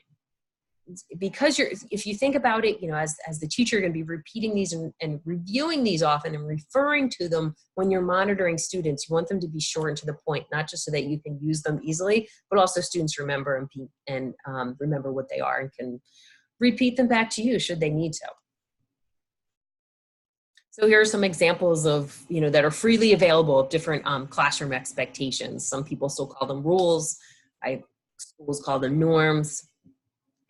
Because if you think about it, as the teacher, you're going to be repeating these and reviewing these often and referring to them when you're monitoring students. You want them to be short and to the point, not just so that you can use them easily, but also students remember and remember what they are and can repeat them back to you should they need to. So here are some examples of, that are freely available of different classroom expectations. Some people still call them rules. Schools call them norms.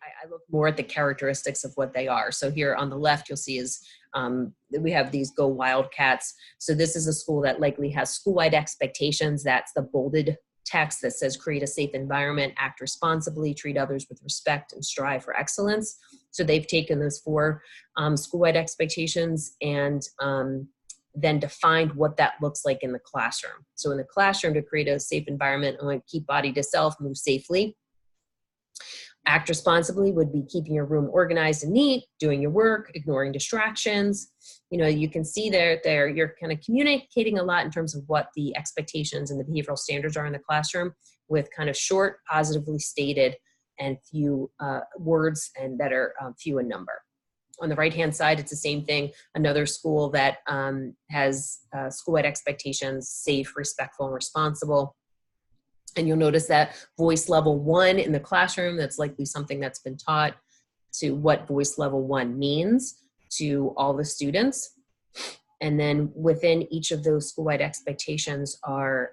I look more at the characteristics of what they are. So here on the left, you'll see is we have these Go Wildcats. So this is a school that likely has school-wide expectations. That's the bolded text that says create a safe environment, act responsibly, treat others with respect, and strive for excellence. So they've taken those 4 school-wide expectations and then defined what that looks like in the classroom. So in the classroom, to create a safe environment, I want to keep body to self, move safely. Act responsibly would be keeping your room organized and neat, doing your work, ignoring distractions. You can see there you're kind of communicating a lot in terms of what the expectations and the behavioral standards are in the classroom with kind of short, positively stated, and few words and that are few in number. On the right-hand side, it's the same thing. Another school that has school-wide expectations, safe, respectful, and responsible. And you'll notice that voice level 1 in the classroom, that's likely something that's been taught to what voice level 1 means to all the students. And then within each of those school-wide expectations are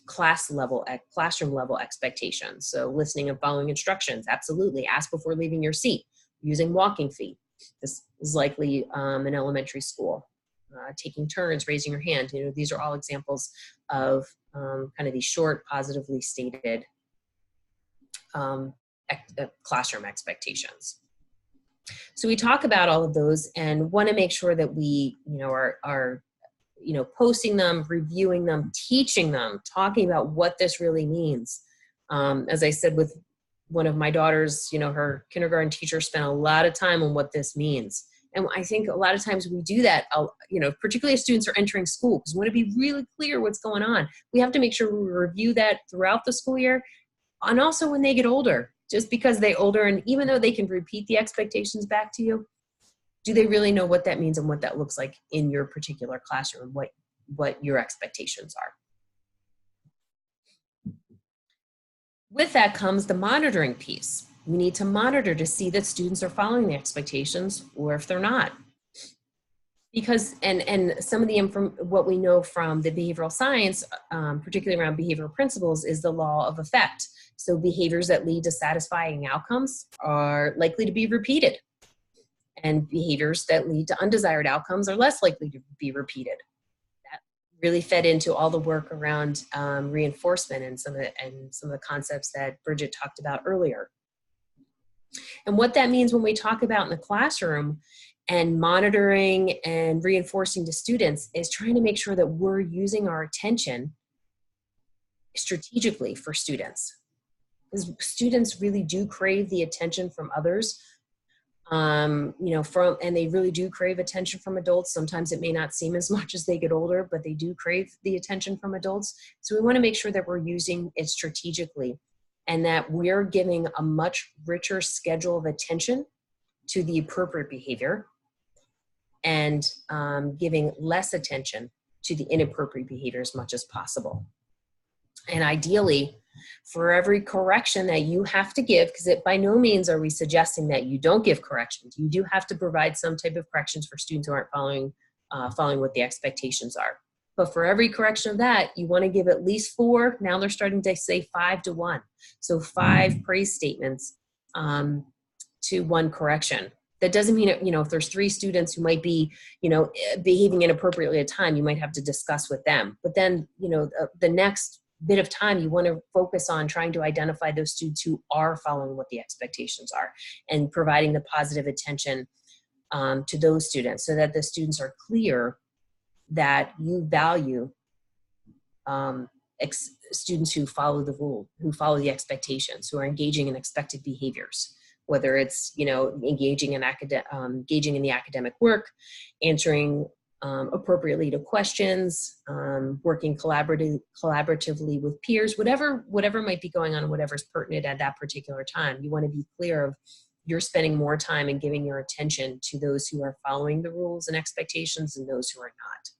classroom level expectations. So listening and following instructions, absolutely. Ask before leaving your seat, using walking feet. This is likely an elementary school. Taking turns, raising your hand. These are all examples of kind of these short, positively stated classroom expectations. So we talk about all of those and want to make sure that we, are posting them, reviewing them, teaching them, talking about what this really means. As I said, with one of my daughters, her kindergarten teacher spent a lot of time on what this means. And I think a lot of times we do that, particularly as students are entering school, because we want to be really clear what's going on. We have to make sure we review that throughout the school year and also when they get older, just because they're older. And even though they can repeat the expectations back to you, do they really know what that means and what that looks like in your particular classroom, what your expectations are? With that comes the monitoring piece. We need to monitor to see that students are following the expectations or if they're not. Because, and some of what we know from the behavioral science, particularly around behavioral principles, is the law of effect. So behaviors that lead to satisfying outcomes are likely to be repeated. And behaviors that lead to undesired outcomes are less likely to be repeated. That really fed into all the work around reinforcement and some of the concepts that Bridget talked about earlier. And what that means when we talk about in the classroom and monitoring and reinforcing to students is trying to make sure that we're using our attention strategically for students. Because students really do crave the attention from others, and they really do crave attention from adults. Sometimes it may not seem as much as they get older, but they do crave the attention from adults. So we want to make sure that we're using it strategically and that we're giving a much richer schedule of attention to the appropriate behavior and giving less attention to the inappropriate behavior as much as possible. And ideally, for every correction that you have to give, because by no means are we suggesting that you don't give corrections. You do have to provide some type of corrections for students who aren't following what the expectations are. But for every correction of that, you want to give at least 4. Now they're starting to say 5 to 1. So 5 praise statements to 1 correction. That doesn't mean, if there's 3 students who might be, behaving inappropriately at a time, you might have to discuss with them. But then, the next bit of time, you want to focus on trying to identify those students who are following what the expectations are and providing the positive attention to those students so that the students are clear that you value students who follow the rule, who follow the expectations, who are engaging in expected behaviors, whether it's, engaging in the academic work, answering appropriately to questions, working collaboratively with peers, whatever might be going on, whatever's pertinent at that particular time. You want to be clear of you're spending more time and giving your attention to those who are following the rules and expectations and those who are not.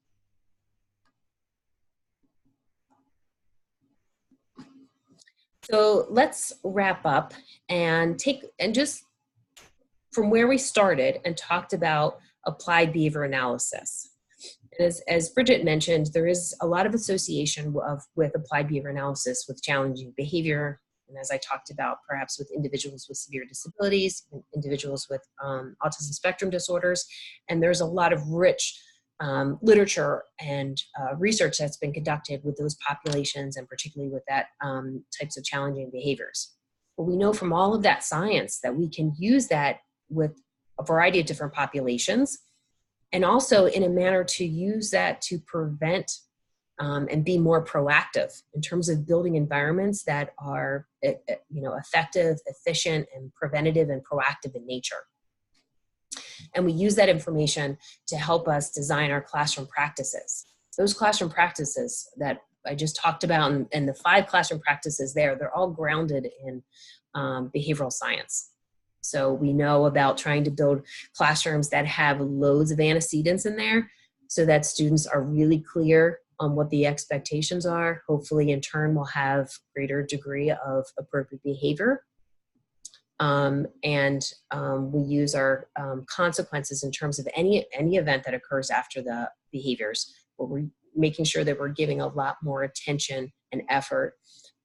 So let's wrap up and just from where we started and talked about applied behavior analysis. As Bridget mentioned, there is a lot of association with applied behavior analysis with challenging behavior. And as I talked about, perhaps with individuals with severe disabilities, individuals with autism spectrum disorders. And there's a lot of rich literature and research that's been conducted with those populations and particularly with that types of challenging behaviors. But we know from all of that science that we can use that with a variety of different populations, and also in a manner to use that to prevent and be more proactive in terms of building environments that are effective, efficient, and preventative and proactive in nature. And we use that information to help us design our classroom practices. Those classroom practices that I just talked about and the 5 classroom practices they're all grounded in behavioral science. So we know about trying to build classrooms that have loads of antecedents in there so that students are really clear on what the expectations are. Hopefully in turn will have greater degree of appropriate behavior. We use our consequences in terms of any event that occurs after the behaviors, but we're making sure that we're giving a lot more attention and effort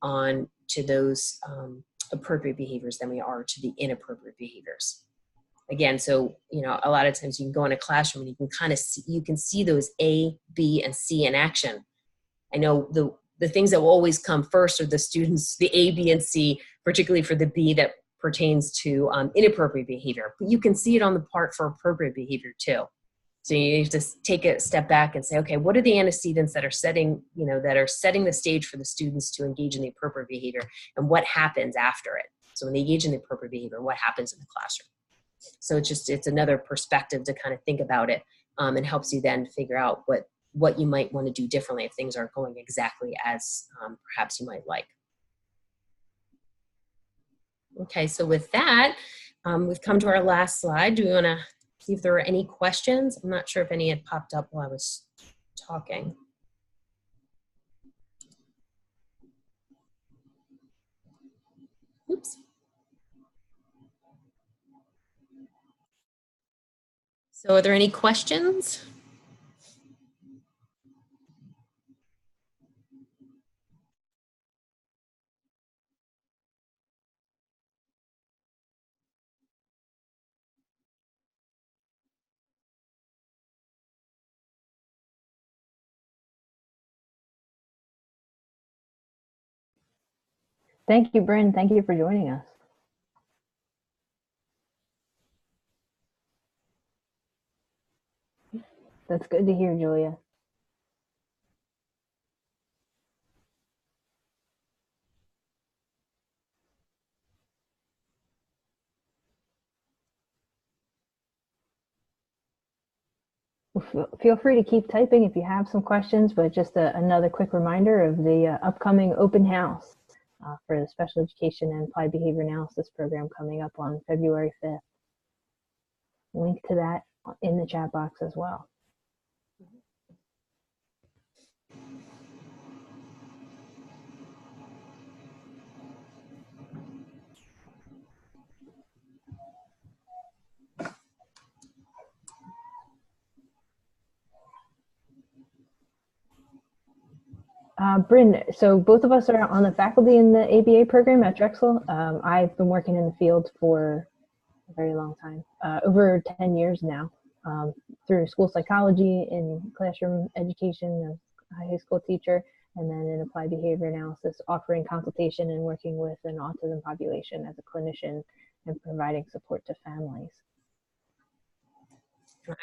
on to those appropriate behaviors than we are to the inappropriate behaviors. Again, so a lot of times you can go in a classroom and you can kind of see those A, B, and C in action. I know the things that will always come first are the students, the A, B, and C, particularly for the B that pertains to inappropriate behavior. But you can see it on the part for appropriate behavior too. So you have to take a step back and say, okay, what are the antecedents that are setting the stage for the students to engage in the appropriate behavior, and what happens after it? So when they engage in the appropriate behavior, what happens in the classroom? So it's another perspective to kind of think about it, and helps you then figure out what you might want to do differently if things aren't going exactly as perhaps you might like. Okay, so with that, we've come to our last slide. Do we want to see if there are any questions? I'm not sure if any had popped up while I was talking. Oops. So are there any questions? Thank you, Bryn. Thank you for joining us. That's good to hear, Julia. Feel free to keep typing if you have some questions, but just another quick reminder of the upcoming open house for the Special Education and Applied Behavior Analysis program coming up on February 5th. Link to that in the chat box as well. Bryn, so both of us are on the faculty in the ABA program at Drexel. I've been working in the field for a very long time, over 10 years now, through school psychology and classroom education, a high school teacher, and then in applied behavior analysis, offering consultation and working with an autism population as a clinician and providing support to families.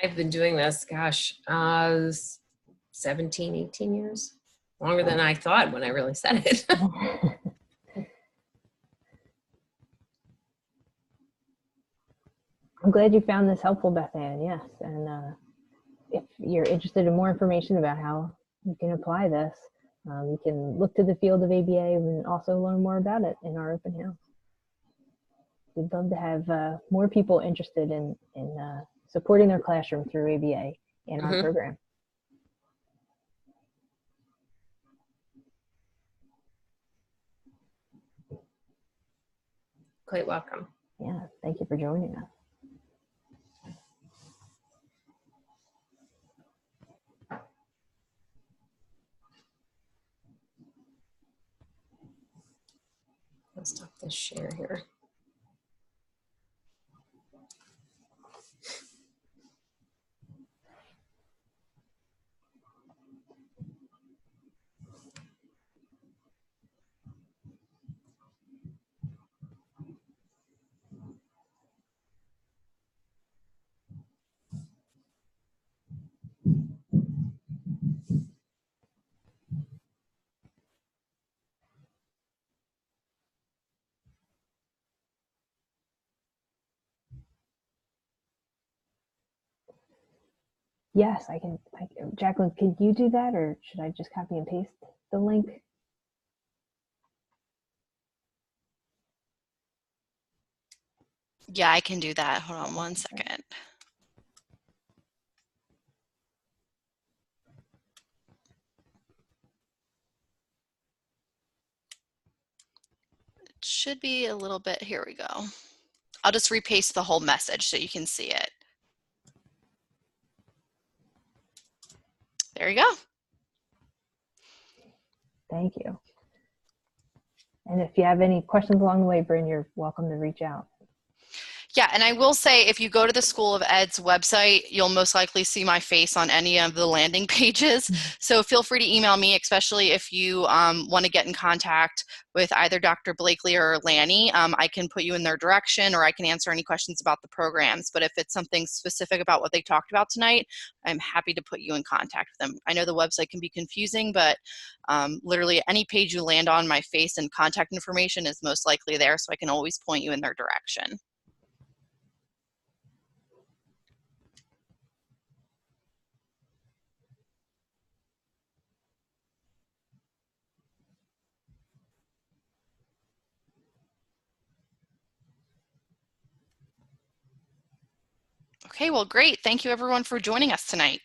I've been doing this, gosh, 17, 18 years. Longer than I thought when I really said it. I'm glad you found this helpful, Beth Ann. Yes, and if you're interested in more information about how you can apply this, you can look to the field of ABA and also learn more about it in our open house. We'd love to have more people interested in supporting their classroom through ABA in our program. Quite welcome. Yeah, thank you for joining us. Let's stop this share here. Yes, I can. Jacqueline, could you do that, or should I just copy and paste the link? Yeah, I can do that. Hold on one second. It should be a little bit, here we go. I'll just repaste the whole message so you can see it. There you go. Thank you. And if you have any questions along the way, Bryn, you're welcome to reach out. Yeah, and I will say, if you go to the School of Ed's website, you'll most likely see my face on any of the landing pages. So feel free to email me, especially if you want to get in contact with either Dr. Blakely or Lanny. I can put you in their direction, or I can answer any questions about the programs. But if it's something specific about what they talked about tonight, I'm happy to put you in contact with them. I know the website can be confusing, but literally any page you land on, my face and contact information is most likely there, so I can always point you in their direction. Okay, well, great. Thank you everyone for joining us tonight.